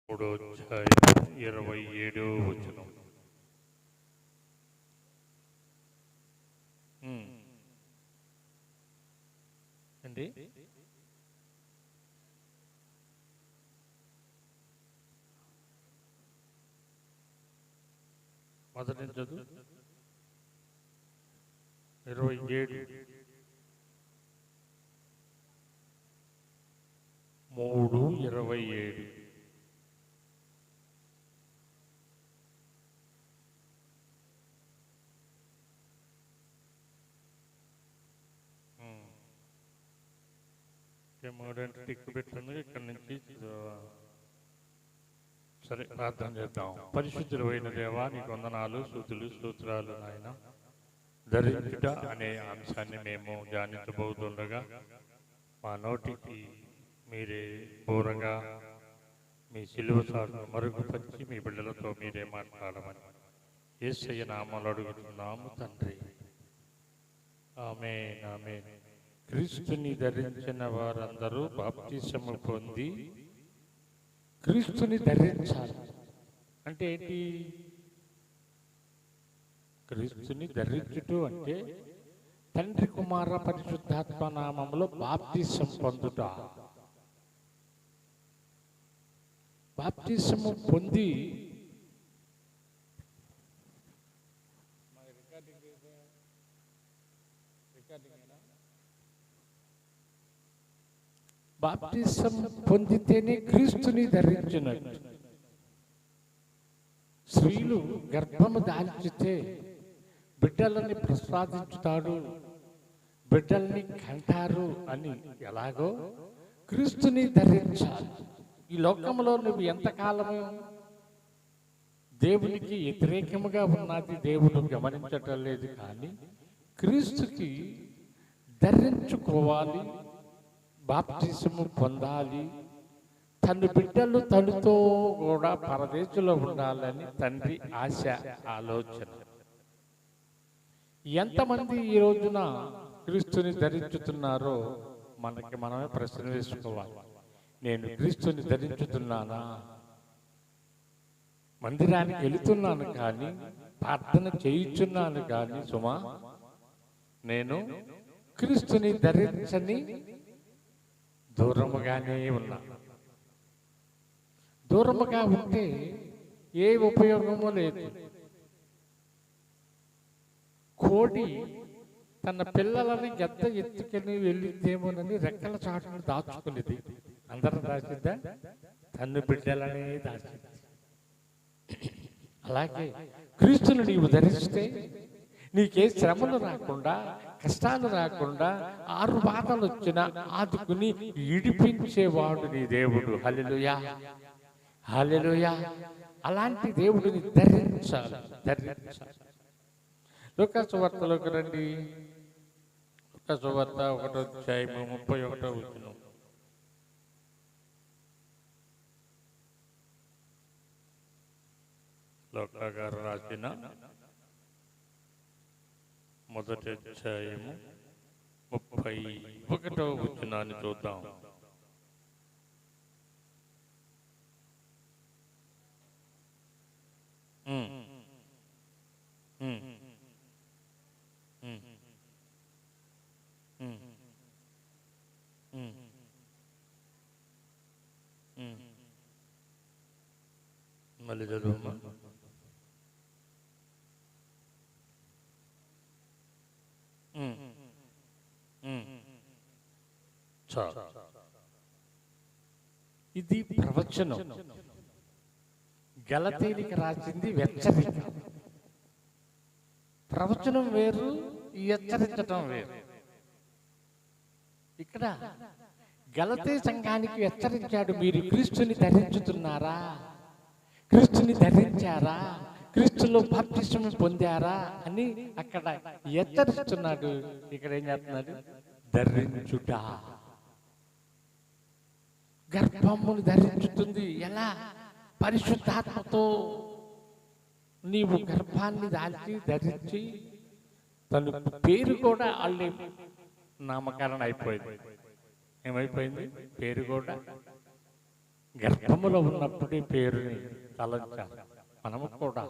మూడో అధ్యాయం 27వ వచనం. అండి మొదటి చదువు 27 3:27. మూడంటే టిక్కు పెట్టింది. ఇక్కడ నుంచి సరే ప్రార్థన చేద్దాం. పరిశుద్ధులైన దేవా, నీకు వందనాలు, స్తుతులు, స్తోత్రాలు నాయన. ధరించుట అనే అంశాన్ని మేము ధ్యానించబోతుండగా మా నోటికి మీరే బోరగా మీ సిలువ సాటును మరుగుపరిచి మీ బిడ్డలతో మీరే మాట్లాడమని యేసయ్య నామములో అడుగుతున్నాము తండ్రి. ఆమేన్, ఆమేన్. క్రీస్తుని ధరించిన వారందరూ బాప్తిసము పొంది క్రీస్తుని ధరించాలి. అంటే ఏంటి? క్రీస్తుని ధరించుట అంటే తండ్రి కుమార పరిశుద్ధాత్మ నామములో బాప్తిసం పొందుట. బాప్తిసము పొంది బాప్తిసం పొందితేనే క్రీస్తుని ధరించినట్టు. స్త్రీలు గర్భము దాల్చితే బిడ్డలని ప్రసాదించుతాడు, బిడ్డల్ని కంటారు అని ఎలాగో క్రీస్తుని ధరించాలి. ఈ లోకంలో నువ్వు ఎంతకాలము దేవునికి వ్యతిరేకముగా ఉన్నది దేవుడు గమనించటం లేదు. కానీ క్రీస్తుకి ధరించుకోవాలి, బాప్తిసము పొందాలి. తన బిడ్డలు తనతో కూడా పరదేశంలో ఉండాలని తండ్రి ఆశ, ఆలోచన. ఎంతమంది ఈ రోజున క్రీస్తుని ధరించుతున్నారో మనకి మనమే ప్రశ్న వేసుకోవాలి. నేను క్రీస్తుని ధరించుతున్నానా? మందిరానికి వెళుతున్నాను కానీ, ప్రార్థన చేయుచున్నాను కానీ సుమా, నేను క్రీస్తుని ధరించని దూరముగానే ఉన్నా. దూరముగా ఉంటే ఏ ఉపయోగమూ లేదు. కోడి తన పిల్లలని గద్ద ఎత్తుకొని వెళ్ళిద్దేమోనని రెక్కల చాటును దాచుకునేది. అందరం దాచిద్దా? తన్ను బిడ్డలనే దాచింది. అలాగే క్రీస్తుని నీవు ధరిస్తే నీకే శ్రమలు రాకుండా, కష్టాలు రాకుండా, 6 బాధలు వచ్చినా ఆదుకుని ఇడిపించేవాడు నీ దేవుడు. హల్లెలూయా, హల్లెలూయా. అలాంటి దేవుడిని ధరించాలి, ధరించాలి. లూకా సువార్తలోకి రండి. లూకా సువార్త 1వ అధ్యాయం 31వ వచనం. లూకా గారు రాసిన మొదటి అధ్యాయము 31వ వచనాన్ని చూద్దాం. మళ్ళీ చదువు. ఇది ప్రవచనం. గలతీయులకు రాసింది హెచ్చరిక. ప్రవచనం వేరు, హెచ్చరించటం వేరు. ఇక్కడ గలతీ సంఘానికి హెచ్చరించాడు, మీరు క్రీస్తుని ధరించుతున్నారా, క్రీస్తుని ధరించారా, క్రీస్తులో బాప్తిసము పొందారా అని అక్కడ హెచ్చరిస్తున్నాడు. ఇక్కడ ఏం చేస్తున్నాడు? ధరించుట. గర్భమును ధరించుతుంది. ఎలా? పరిశుద్ధాత్మతో నీవు గర్భాన్ని దాల్చి ధరించి, తన పేరు కూడా వాళ్ళే నామకరణ అయిపోయింది. ఏమైపోయింది? పేరు కూడా గర్భములో ఉన్నప్పుడే పేరుని తలంచాలి. మనము కూడా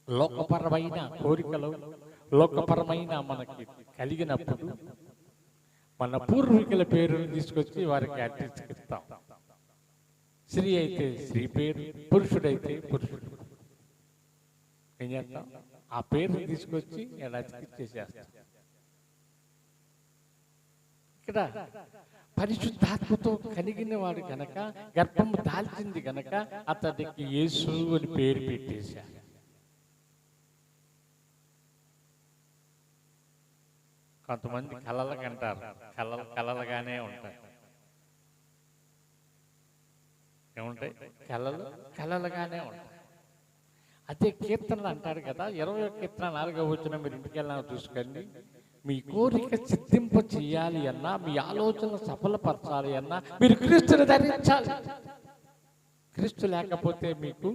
లోకపరమైన కోరికలు, లోకపరమైన మనకి కలిగినప్పుడు మన పూర్వీకుల పేరుని తీసుకొచ్చి వారికి అర్పించుకిస్తాం. స్త్రీ అయితే స్త్రీ పేరు, పురుషుడైతే పురుషుడు. ఏం చేస్తాం? ఆ పేరుని తీసుకొచ్చి అతికిచ్చేసేస్తాం. ఇక్కడ పరిశుద్ధాత్మతో కలిగిన వాడు కనుక, గర్భము దాల్చింది కనుక అతడికి యేసు అని పేరు పెట్టేశారు. కొంతమంది కలలుగంటారు, కలలుగానే ఉంటాయి. ఏముంటాయి? కలలుగానే ఉంటాయి. అదే కీర్తనలు అంటారు కదా, 21వ కీర్తన 4వ వచనం మీరు ఇంటికి వెళ్ళినా చూసుకోండి. మీ కోరిక సిద్ధింప చేయాలి అన్నా, మీ ఆలోచన సఫలపరచాలి అన్నా మీరు క్రీస్తుని ధరించాలి. క్రీస్తు లేకపోతే మీకు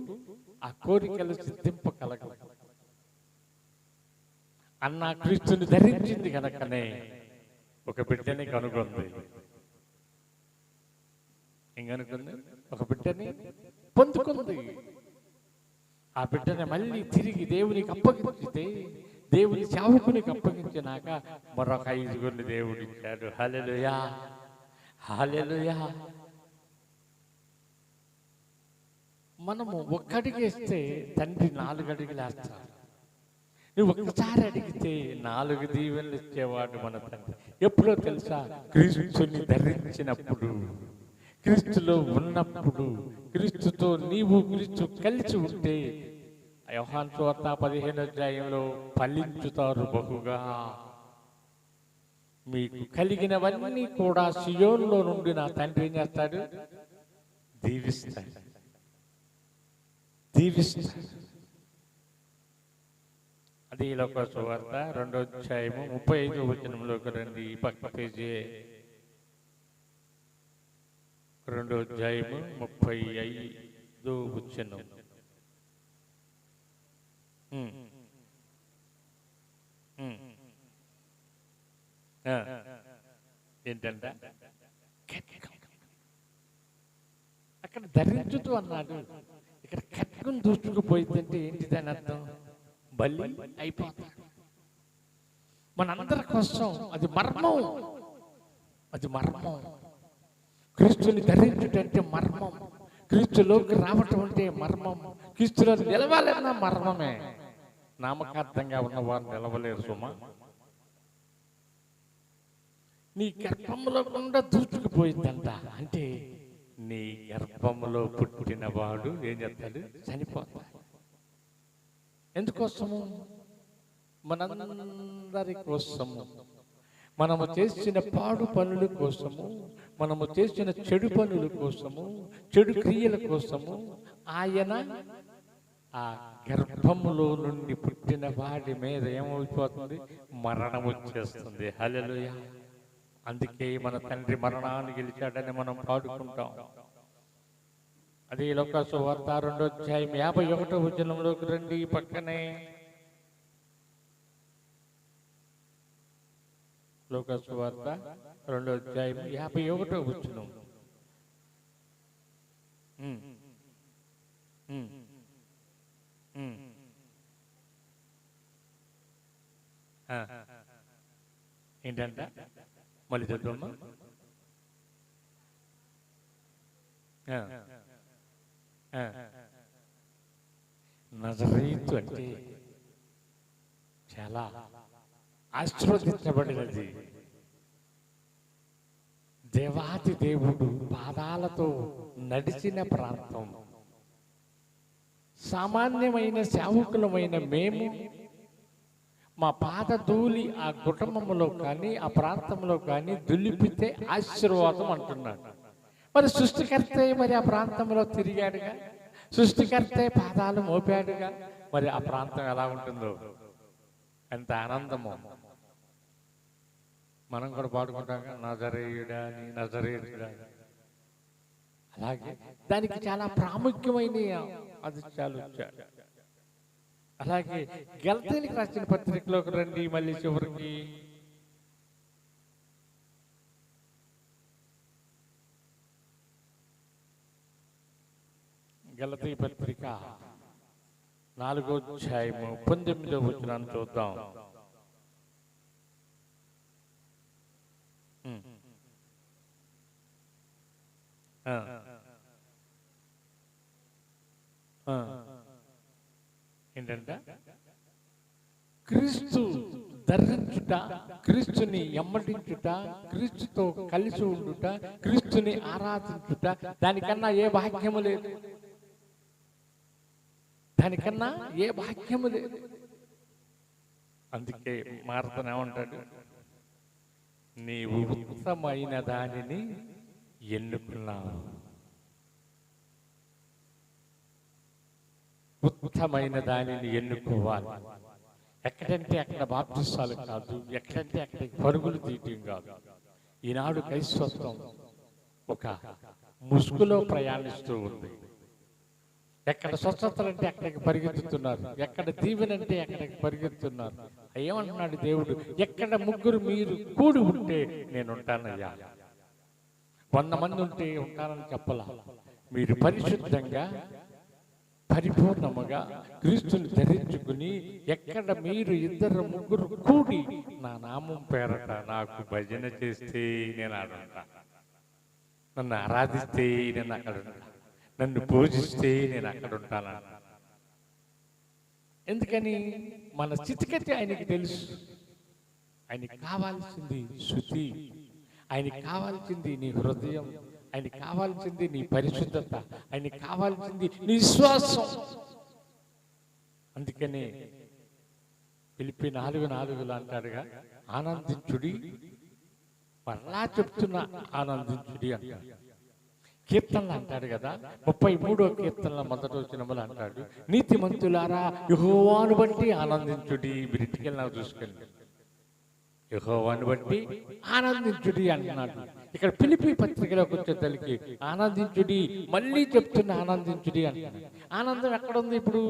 ఆ కోరికలు సిద్ధింప కలగవు. అన్న క్రీస్తుని ధరించింది కనుకనే ఒక బిడ్డని కనుగొంది. ఇంకనుకుంది, ఒక బిడ్డని పొందుకుంది. ఆ బిడ్డని మళ్ళీ తిరిగి దేవునికి అప్పగించితే, దేవుని సేవకునికి అప్పగించినాక మరొక 5 దేవుడు ఇచ్చాడు. హల్లెలూయా, హల్లెలూయా. మనము ఒక్కడిగేస్తే తండ్రి 4 అడుగులు వేస్తాడు. నువ్వు ఒక్కసారి అడిగితే 4 దీవెనలు ఇచ్చేవాడు మన తండ్రి. ఎప్పుడో తెలుసా? క్రీస్తుని ధరించినప్పుడు, క్రీస్తులో ఉన్నప్పుడు, క్రీస్తుతో నీవు క్రీస్తు కలిసి ఉంటే. యోహాను సువార్త 15వ అధ్యాయంలో ఫలించుతారు బహుగా. మీకు కలిగినవన్నీ కూడా సియోనులో నుండి నా తండ్రి ఏం చేస్తాడు? దీవిస్తాడు, దీవిస్తాడు. అది లోక సువార్త 2వ అధ్యాయము 35వ వచనంలోకి రండి. పక్క పేజీ 2వ అధ్యాయము 35వ వచనం. ఏంటంట? అక్కడ ధరించుతూ అన్నాడు, ఇక్కడ ఖడ్గం దూసుకుపోయిందంటే ఏంటిదని అర్థం? బలి అయిపోతాడు. మనందరి కోసం అది మర్మం, అది మర్మం. క్రీస్తుని ధరించుటంటే మర్మం, క్రీస్తులోకి రావటం అంటే మర్మం, క్రీస్తులో నిలవాలన్నా మర్మమే. నామకార్థంగా ఉన్నవారు నిలవలేరు సుమా. నీ గర్భంలో గుండా దూచుకుపోయిందంట. అంటే నీ గర్భంలో పుట్టినవాడు ఏం చేస్తాడు? చనిపోతాడు. ఎందుకోసము? మనందరి కోసము. మనము చేసిన పాడు పనుల కోసము, మనము చేసిన చెడు పనుల కోసము, చెడు క్రియల కోసము ఆయన ఆ గర్భములో నుండి పుట్టిన వాడి మీద ఏమైపోతుంది? మరణం వచ్చేస్తుంది. హల్లెలూయా. అందుకే మన తండ్రి మరణాన్ని గెలిచాడని మనం పాడుకుంటాం. అదే లోక సువార్త 2వ అధ్యాయం 51వ వచనంలోకి రండి. పక్కనే లోక సువార్త 2వ అధ్యాయం 51వ వచనం. ఏంటంట? మళ్ళీ చదువమ్మా. నజరేతు అంటే చాలా ఆశీర్వదించబడినది. దేవాది దేవుడు పాదాలతో నడిచిన ప్రాంతం. సామాన్యమైన సేవకులమైన మేము మా పాద ధూళి ఆ కుటుంబంలో కానీ ఆ ప్రాంతంలో కానీ దులిపితే ఆశీర్వాదం అంటున్నాడు. మరి సృష్టికర్తే మరి ఆ ప్రాంతంలో తిరిగాడుగా, సృష్టికర్తే పాదాలు మోపాడుగా. మరి ఆ ప్రాంతం ఎలా ఉంటుందో, ఎంత ఆనందమో. మనం కూడా పాడుకుంటాం, నజరేయుడా నీ నజరేయుడా. అలాగే దానికి చాలా ప్రాముఖ్యమైన ఆదిత్యాలు వచ్చాడు. అలాగే గలతీయులకు రాసిన పత్రికలోకి రండి. మళ్ళీ చివరికి గలతీ పత్రిక 4వ అధ్యాయము 19వ వచనం చూద్దాం. ఏంటంట? క్రీస్తు ధరించుట, క్రీస్తుని ఎమ్మడించుట, క్రీస్తుతో కలిసి ఉండుట, క్రీస్తుని ఆరాధించుట, దానికన్నా ఏ భాగ్యము లేదు. దానికన్నా ఏ భాగ్యము లేదు. అందుకే మార్తనే ఉంటాడు, నీవు ఉత్తమైన దానిని ఎన్నుకున్నావు. ఉత్తమైన దానిని ఎన్నుకోవాలి. ఎక్కడంటే అక్కడ బాప్తిస్తాలు కాదు, ఎక్కడంటే అక్కడ పరుగులు తీయటం కాదు. ఈనాడు క్రైస్తవం ఒక ముసుగులో ప్రయాణిస్తూ ఉంది. ఎక్కడ స్వచ్ఛతలంటే అక్కడికి పరిగెత్తుతున్నారు, ఎక్కడ దీవెనంటే అక్కడికి పరిగెత్తుతున్నారు. ఏమంటున్నాడు దేవుడు? ఎక్కడ ముగ్గురు మీరు కూడి ఉంటే నేను ఉంటానయ్యా. 100 మంది ఉంటే ఉంటానని చెప్పలా. మీరు పరిశుద్ధంగా పరిపూర్ణముగా క్రీస్తుని ధరించుకుని ఎక్కడ మీరు 2-3 కూడి నా నామం పేరట నాకు భజన చేస్తే నేను ఆడుంటా, నన్ను ఆరాధిస్తే నేను అక్కడ ఉంటా, నన్ను పూజిస్తే నేను అక్కడ ఉంటానన్న. ఎందుకని? మన స్థితిగతి ఆయనకి తెలుసు. ఆయనకి కావాల్సింది శృతి, ఆయనకి కావాల్సింది నీ హృదయం, ఆయనకి కావాల్సింది నీ పరిశుద్ధత, ఆయనకి కావాల్సింది నీ విశ్వాసం. అందుకనే ఫిలిప్పీ 4:4 అంటాడుగా, ఆనందించుడి, మరలా చెప్తున్నా ఆనందించుడి అంటాడు. కీర్తనలు అంటాడు కదా, 33వ కీర్తనల 1వ వచనములు అంటాడు, నీతిమంతులారా యెహోవాను బట్టి ఆనందించుడి. బ్రిటికల్ నాకు చూసుకోండి, యెహోవాను బట్టి ఆనందించుడి అంటున్నాడు. ఇక్కడ ఫిలిప్పీ పత్రికలోకి వచ్చేసరికి ఆనందించుడి, మళ్ళీ చెప్తున్న ఆనందించుడి అంటున్నాడు. ఆనందం ఎక్కడుంది? ఇప్పుడు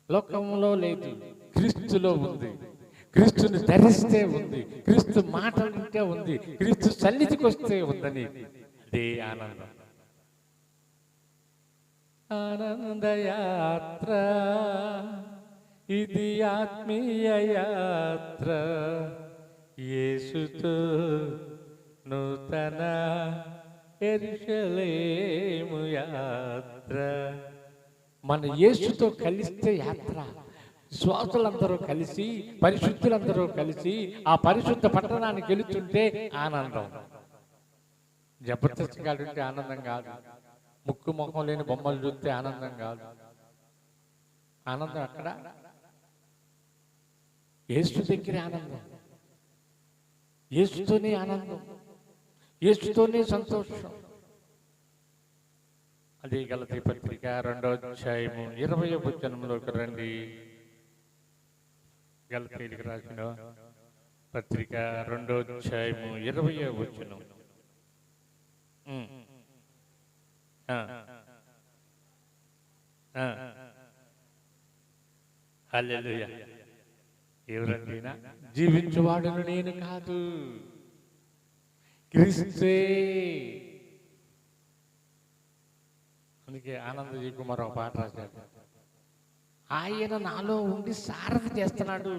లోకంలో లేదు, క్రీస్తులో ఉంది. క్రీస్తుని ధరిస్తే ఉంది, క్రీస్తు మాటలు వింటే ఉంది, క్రీస్తు సన్నిధికి వస్తే ఉందని. అదే ఆనందం. ఆనందయాత్ర ఇది ఆత్మీయ యాత్ర, యేసుతో నూతన యెరూషలేము యాత్ర. మన యేసుతో కలిస్తే యాత్ర. శ్వాసులందరూ కలిసి, పరిశుద్ధులందరూ కలిసి ఆ పరిశుద్ధ పట్టణానికి వెళుతుంటే ఆనందం. జబర్దస్త్ ఉంటే ఆనందం కాదు, ముక్కు ముఖం లేని బొమ్మలు చూస్తే ఆనందం కాదు. ఆనందం అక్కడ యేసు దగ్గరే ఆనందం, యేసుతోనే ఆనందం, యేసుతోనే సంతోషం. అదే గలతీ పత్రిక 2వ అధ్యాయము 20వ వచనంలోకి రండి. గలతీయులకు రాసిన పత్రిక 2వ అధ్యాయము 20వ వచనం. హల్లెలూయా. ఎవరండినా? జీవించువాడును నేను కాదు, క్రీస్తే. అందుకే ఆనందజీ కుమార్ ఒక పాట రాశాడు, ఆయన నాలో ఉండి సారథి చేస్తున్నాడు,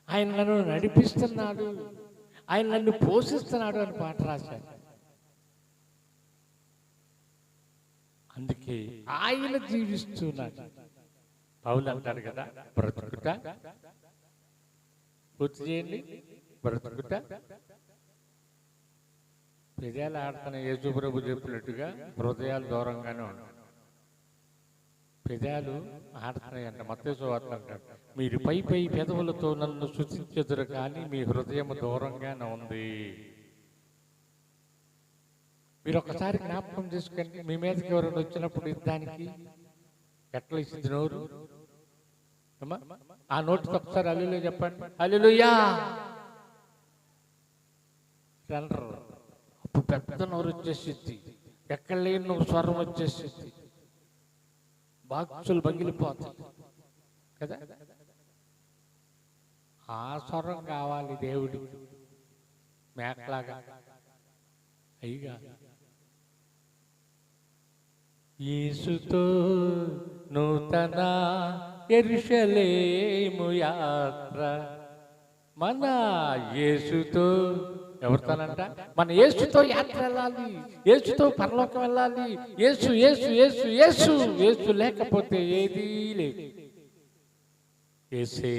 ఆయన నన్ను నడిపిస్తున్నాడు, ఆయన నన్ను పోషిస్తున్నాడు అని పాట రాశాడు. అందుకే ఆయన జీవిస్తున్నాడు. పౌలు అంటారు కదా, బ్రతుకుట, పూర్తి చేయండి, బ్రతుకుట. హృదయాలు ఆడుతున్న యేసు ప్రభు చెప్పినట్టుగా హృదయాలు దూరంగానే ఉంటాయి. పెదాలు ఆడుతున్నాయంట. మత్తయి సువార్త అంటాడు, మీరు పై పెదవులతో నన్ను స్తుతించెదరు కానీ మీ హృదయం దూరంగానే ఉంది. మీరు ఒకసారి జ్ఞాపకం చేసుకోండి, మీ మీదకి ఎవరైనా వచ్చినప్పుడు యుద్ధానికి ఎట్లా ఇచ్చింది నోరు? ఆ నోటికి ఒకసారి హల్లెలూయా చెప్పండి, హల్లెలూయా అంటారు. అప్పుడు పెద్ద నోరు వచ్చేసిద్ది, ఎక్కడ లేని నువ్వు స్వరం వచ్చేసిద్ది, బాక్సులు పగిలిపోతాయి కదా. ఆ స్వరం కావాలి దేవుడికి, మేకలాగా. అయ్యిగా యేసుతో నూతన యెరూషలేము యాత్ర. మన యేసుతో, ఎవరితోనంట? మన యేసుతో యాత్ర వెళ్ళాలి, యేసుతో పరలోకం వెళ్ళాలి. యేసు యేసు యేసు యేసు యేసు లేకపోతే ఏదీ లేదు. యేసే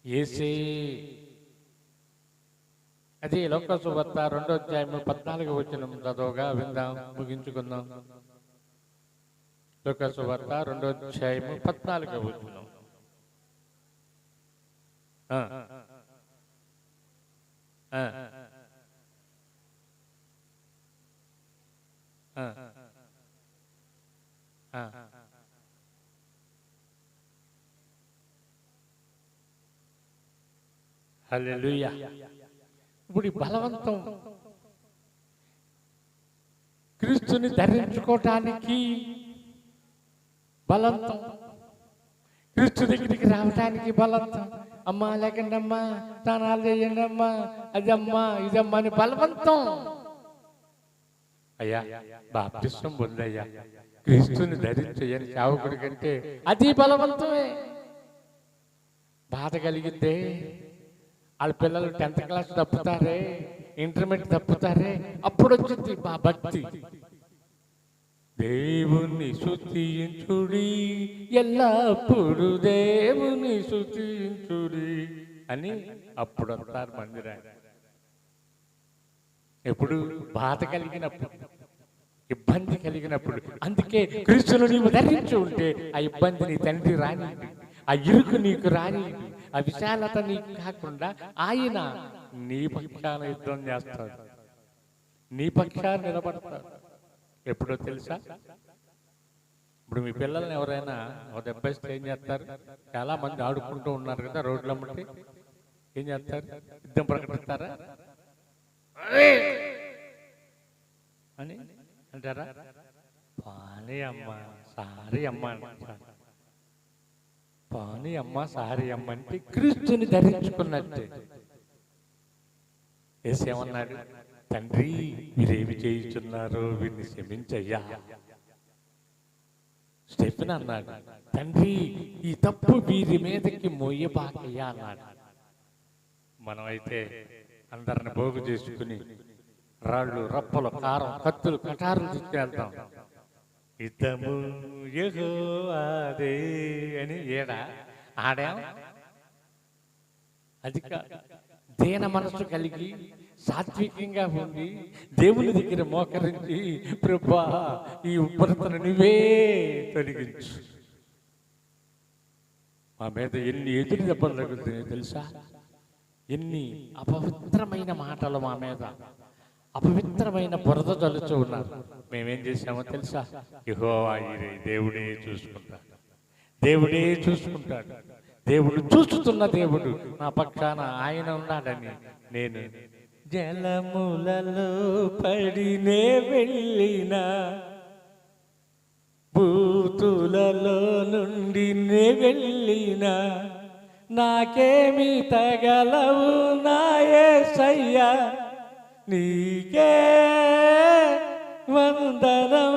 యేసే. అది లోక సువార్త 2వ అధ్యాయము 14వ వచనం చదవగా విందాం, ముగించుకుందాం. లోక సువార్త 2వ అధ్యాయము 14వ వచనం. హల్లెలూయా. ఇప్పుడు ఈ బలవంతం క్రీస్తుని ధరించుకోవటానికి బలవంతం, క్రీస్తు దగ్గరికి రావటానికి బలవంతం. అమ్మా లేకండి అమ్మా, స్నానాలు చేయండి అమ్మా, అదమ్మా ఇదమ్మా అని బలవంతం. అయ్యా బాప్తిస్మం పొందయ్యా, క్రీస్తుని ధరించయ్యని సేవకుడి కంటే అది బలవంతమే. బాధ కలిగిద్దే. వాళ్ళ పిల్లలు 10th క్లాస్ తప్పుతారే, ఇంటర్మీడియట్ తప్పుతారే, అప్పుడు వచ్చింది మా భక్తి. దేవుని స్తుతించుడి, ఎల్లప్పుడు దేవుని స్తుతించుడి అని అప్పుడు వస్తారు మందిరాన్ని. ఎప్పుడు బాధ కలిగినప్పుడు, ఇబ్బంది కలిగినప్పుడు. అందుకే క్రీస్తును నీవు ధరించి ఉంటే ఆ ఇబ్బంది నీ తండ్రి రాని, ఆ ఇరుకు నీకు రాని, ఆ విశాలత నీకు కాకుండా ఆయన నీ పక్షాన యుద్ధం చేస్తాడు, నీ పక్షాన నిలబడతాడు. ఎప్పుడో తెలుసా? ఇప్పుడు మీ పిల్లల్ని ఎవరైనా ఒక దెబ్బేస్తే ఏం చేస్తారు? చాలా మంది ఆడుకుంటూ ఉన్నారు కదా రోడ్ల బట్టి, ఏం చేస్తారు? యుద్ధం ప్రకటిస్తారా అని అంటారా? పాని అమ్మ సారీ అమ్మ అంటారు. పాని అమ్మ సారీ అమ్మ అంటే క్రీస్తుని ధరించుకున్నట్టే. ఏమన్నాడు? తండ్రి మీరేమి చేయుచున్నారో వీరిని క్షమించయ్యా. స్టెఫెన్ అన్నాడు, తండ్రి ఈ తప్పు వీరి మీదకి మోయబాకయ్యా అన్నాడు. మనమైతే అందరిని పోగు చేసుకుని రాళ్ళు, రప్పలు, కారం, కత్తులు, కటారులు తీసుకెళ్తాం. యుద్ధము యెహోవాదే అని ఏడా ఆడాం. అది దీన మనసు కలిగి సాత్వికంగా ఉంది, దేవుని దగ్గర మోకరించి ప్రభువా ఈ ఉబ్బరతను నువ్వే తొలగించు. మా మీద ఎన్ని ఎదురు దెబ్బలు తగులుతున్నాయో తెలుసా? ఎన్ని అపవిత్రమైన మాటలు మా మీద, అపవిత్రమైన బురద చల్లుతూ ఉన్నారు. మేమేం చేశామో తెలుసా? యెహోవా దేవుడే చూసుకుంటాడు, దేవుడే చూసుకుంటాడు, దేవుడు చూస్తున్న దేవుడు నా పక్షాన ఆయన ఉన్నాడని నేను జలములలో పడినే వెళ్ళినా, భూతులలో నుండి నే వెళ్ళినా, నాకేమి తగలవు నా యేసయ్యా, నీకే వందనం.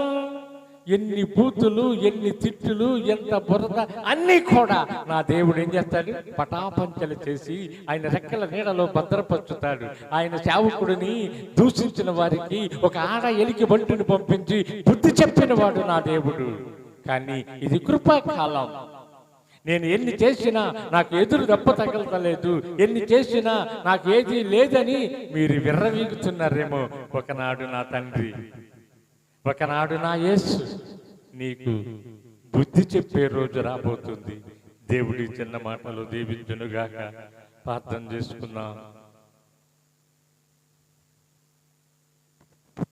ఎన్ని బూతులు, ఎన్ని తిట్టులు, ఎంత బురద అన్నీ కూడా నా దేవుడు ఏం చేస్తాడు? పటాపంచలు చేసి ఆయన రెక్కల నీడలో భద్రపరుచుతాడు. ఆయన సేవకుడిని దూషించిన వారికి ఒక ఆడ ఎలికి బంటుని పంపించి బుద్ధి చెప్పిన వాడు నా దేవుడు. కానీ ఇది కృపాకాలం. నేను ఎన్ని చేసినా నాకు ఎదురు దెబ్బ తగలతలేదు, ఎన్ని చేసినా నాకు ఏది లేదని మీరు విర్రవీగుతున్నారేమో. ఒకనాడు నా తండ్రి, ఒకనాడు నా యేసు నీకు బుద్ధి చెప్పే రోజు రాబోతుంది. దేవుడి చిన్న మాటలు దీవించునుగాక. ప్రార్థన చేసుకుందాం.